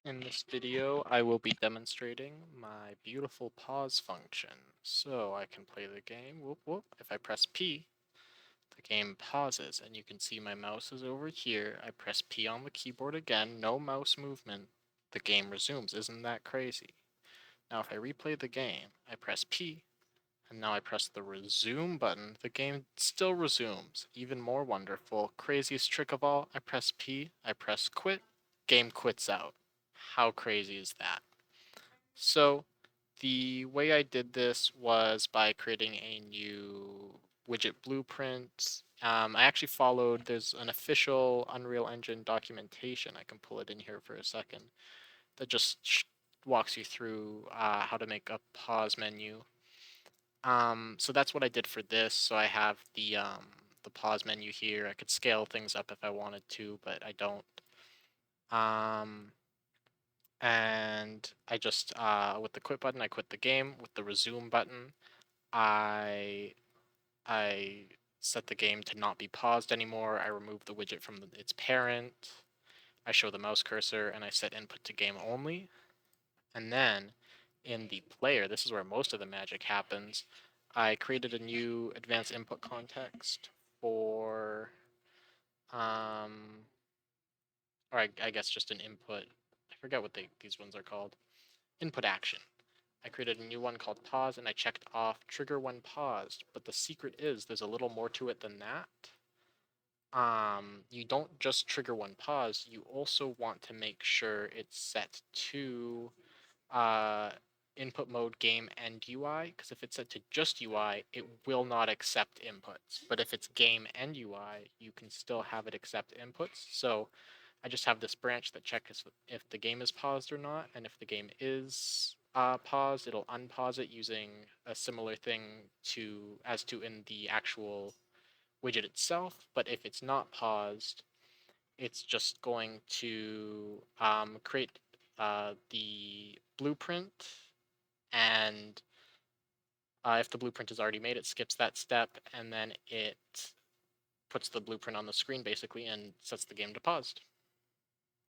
In this video, I will be demonstrating my beautiful pause function. So I can play the game, whoop whoop. If I press P, the game pauses, and you can see my mouse is over here. I press P on the keyboard again, no mouse movement. The game resumes. Isn't that crazy? Now if I replay the game, I press P, and now I press the resume button. The game still resumes. Even more wonderful. Craziest trick of all, I press P, I press quit, game quits out. How crazy is that? So the way I did this was by creating a new widget blueprint. I actually followed, there's an official Unreal Engine documentation. I can pull it in here for a second that just walks you through how to make a pause menu. So that's what I did for this. So I have the pause menu here. I could scale things up if I wanted to, but I don't. Um, and I just with the quit button, I quit the game. With the resume button, I I set the game to not be paused anymore. I remove the widget from its parent. I show the mouse cursor, and I set input to game only. And then in the player, this is where most of the magic happens. I created a new advanced input context for, um, or I guess just an input. I forget what these ones are called. Input action. I created a new one called pause, and I checked off trigger when paused. But the secret is there's a little more to it than that. You don't just trigger when paused. You also want to make sure it's set to uh, input mode game and UI, because if it's set to just UI, it will not accept inputs. But if it's game and UI, you can still have it accept inputs. So I just have this branch that checks if the game is paused or not, and if the game is paused, it'll unpause it using a similar thing as to in the actual widget itself. But if it's not paused, it's just going to create the blueprint, and if the blueprint is already made, it skips that step, and then it puts the blueprint on the screen basically and sets the game to paused.